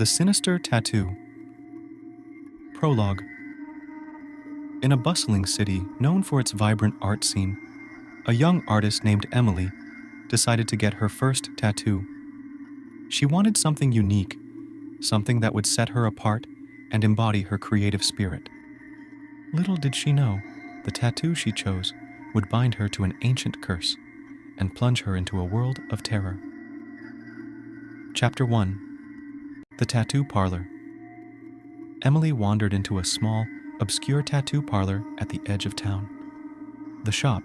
The Sinister Tattoo. Prologue. In a bustling city known for its vibrant art scene, a young artist named Emily decided to get her first tattoo. She wanted something unique, something that would set her apart and embody her creative spirit. Little did she know, the tattoo she chose would bind her to an ancient curse and plunge her into a world of terror. Chapter 1. The Tattoo Parlor. Emily wandered into a small, obscure tattoo parlor at the edge of town. The shop,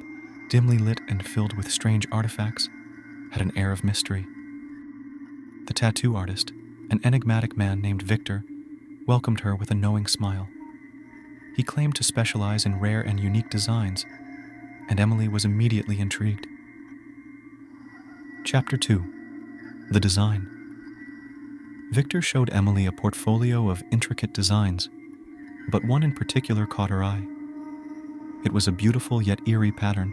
dimly lit and filled with strange artifacts, had an air of mystery. The tattoo artist, an enigmatic man named Victor, welcomed her with a knowing smile. He claimed to specialize in rare and unique designs, and Emily was immediately intrigued. Chapter 2. The Design. Victor showed Emily a portfolio of intricate designs, but one in particular caught her eye. It was a beautiful yet eerie pattern,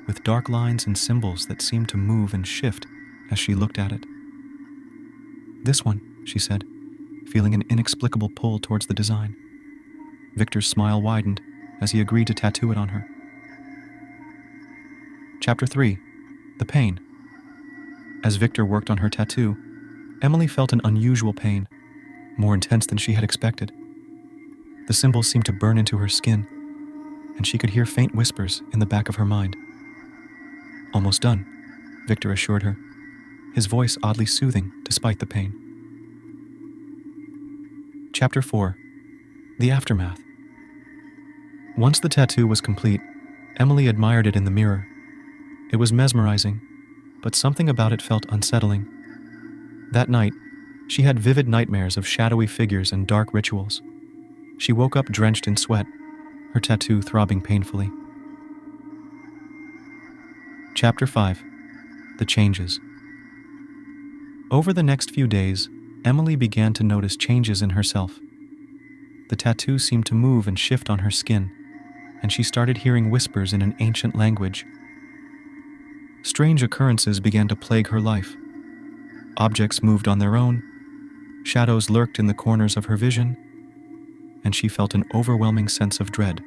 with dark lines and symbols that seemed to move and shift as she looked at it. "This one," she said, feeling an inexplicable pull towards the design. Victor's smile widened as he agreed to tattoo it on her. Chapter 3. The Pain. As Victor worked on her tattoo, Emily felt an unusual pain, more intense than she had expected. The symbols seemed to burn into her skin, and she could hear faint whispers in the back of her mind. "Almost done," Victor assured her, his voice oddly soothing despite the pain. Chapter 4. The Aftermath. Once the tattoo was complete, Emily admired it in the mirror. It was mesmerizing, but something about it felt unsettling. That night, she had vivid nightmares of shadowy figures and dark rituals. She woke up drenched in sweat, her tattoo throbbing painfully. Chapter 5. The Changes. Over the next few days, Emily began to notice changes in herself. The tattoo seemed to move and shift on her skin, and she started hearing whispers in an ancient language. Strange occurrences began to plague her life. Objects moved on their own, shadows lurked in the corners of her vision, and she felt an overwhelming sense of dread.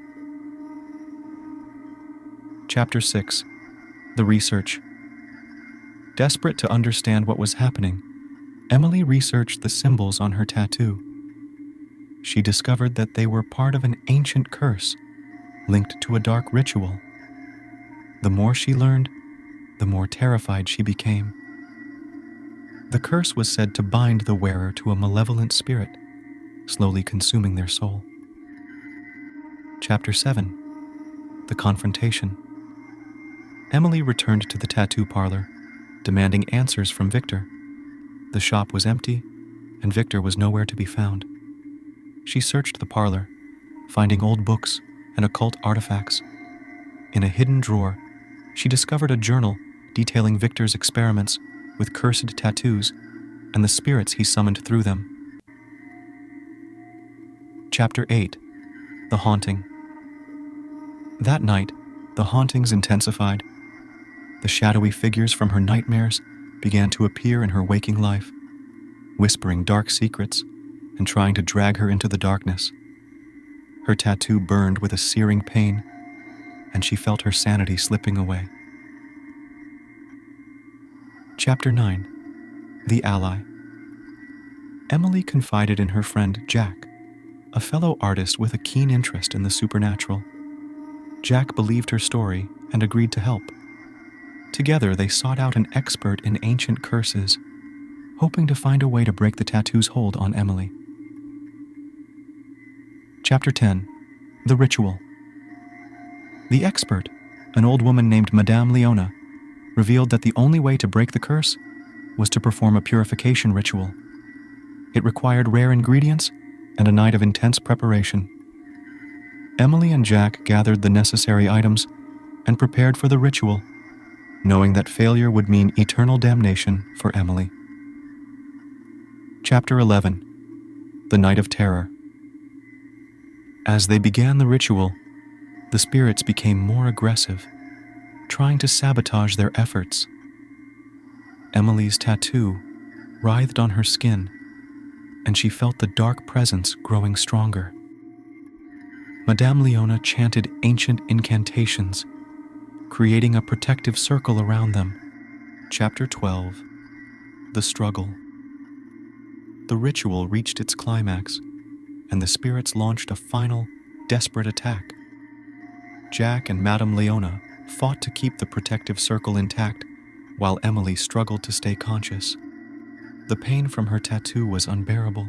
Chapter 6. The Research. Desperate to understand what was happening, Emily researched the symbols on her tattoo. She discovered that they were part of an ancient curse linked to a dark ritual. The more she learned, the more terrified she became. The curse was said to bind the wearer to a malevolent spirit, slowly consuming their soul. Chapter 7. The Confrontation. Emily returned to the tattoo parlor, demanding answers from Victor. The shop was empty, and Victor was nowhere to be found. She searched the parlor, finding old books and occult artifacts. In a hidden drawer, she discovered a journal detailing Victor's experiments with cursed tattoos and the spirits he summoned through them. Chapter 8. The Haunting. That night, the hauntings intensified. The shadowy figures from her nightmares began to appear in her waking life, whispering dark secrets and trying to drag her into the darkness. Her tattoo burned with a searing pain, and she felt her sanity slipping away. Chapter 9. The Ally. Emily confided in her friend Jack, a fellow artist with a keen interest in the supernatural. Jack believed her story and agreed to help. Together, they sought out an expert in ancient curses, hoping to find a way to break the tattoo's hold on Emily. Chapter 10. The Ritual. The expert, an old woman named Madame Leona, revealed that the only way to break the curse was to perform a purification ritual. It required rare ingredients and a night of intense preparation. Emily and Jack gathered the necessary items and prepared for the ritual, knowing that failure would mean eternal damnation for Emily. Chapter 11. The Night of Terror. As they began the ritual, the spirits became more aggressive, trying to sabotage their efforts. Emily's tattoo writhed on her skin, and she felt the dark presence growing stronger. Madame Leona chanted ancient incantations, creating a protective circle around them. Chapter 12. The Struggle. The ritual reached its climax, and the spirits launched a final, desperate attack. Jack and Madame Leona fought to keep the protective circle intact, while Emily struggled to stay conscious. The pain from her tattoo was unbearable,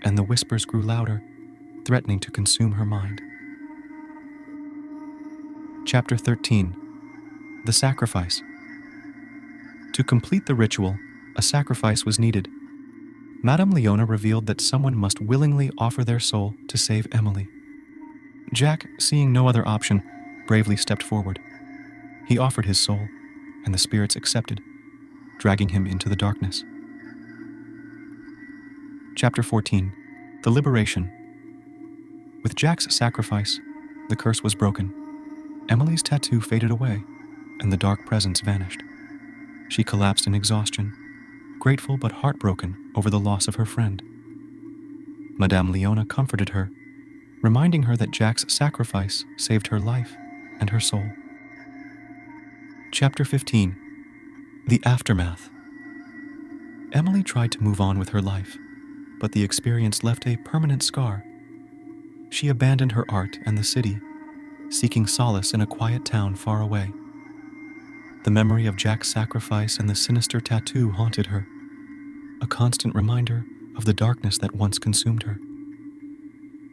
and the whispers grew louder, threatening to consume her mind. Chapter 13. The Sacrifice. To complete the ritual, a sacrifice was needed. Madame Leona revealed that someone must willingly offer their soul to save Emily. Jack, seeing no other option, bravely stepped forward. He offered his soul, and the spirits accepted, dragging him into the darkness. Chapter 14. The Liberation. With Jack's sacrifice, the curse was broken. Emily's tattoo faded away, and the dark presence vanished. She collapsed in exhaustion, grateful but heartbroken over the loss of her friend. Madame Leona comforted her, reminding her that Jack's sacrifice saved her life and her soul. Chapter 15. The Aftermath. Emily tried to move on with her life, but the experience left a permanent scar. She abandoned her art and the city, seeking solace in a quiet town far away. The memory of Jack's sacrifice and the sinister tattoo haunted her, a constant reminder of the darkness that once consumed her.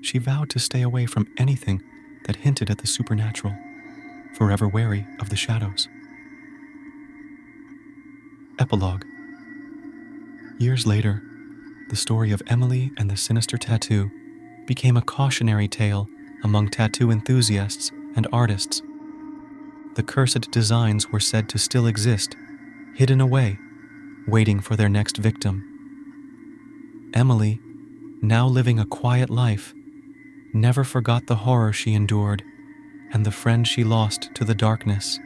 She vowed to stay away from anything that hinted at the supernatural, forever wary of the shadows. Epilogue. Years later, the story of Emily and the sinister tattoo became a cautionary tale among tattoo enthusiasts and artists. The cursed designs were said to still exist, hidden away, waiting for their next victim. Emily, now living a quiet life, never forgot the horror she endured and the friend she lost to the darkness.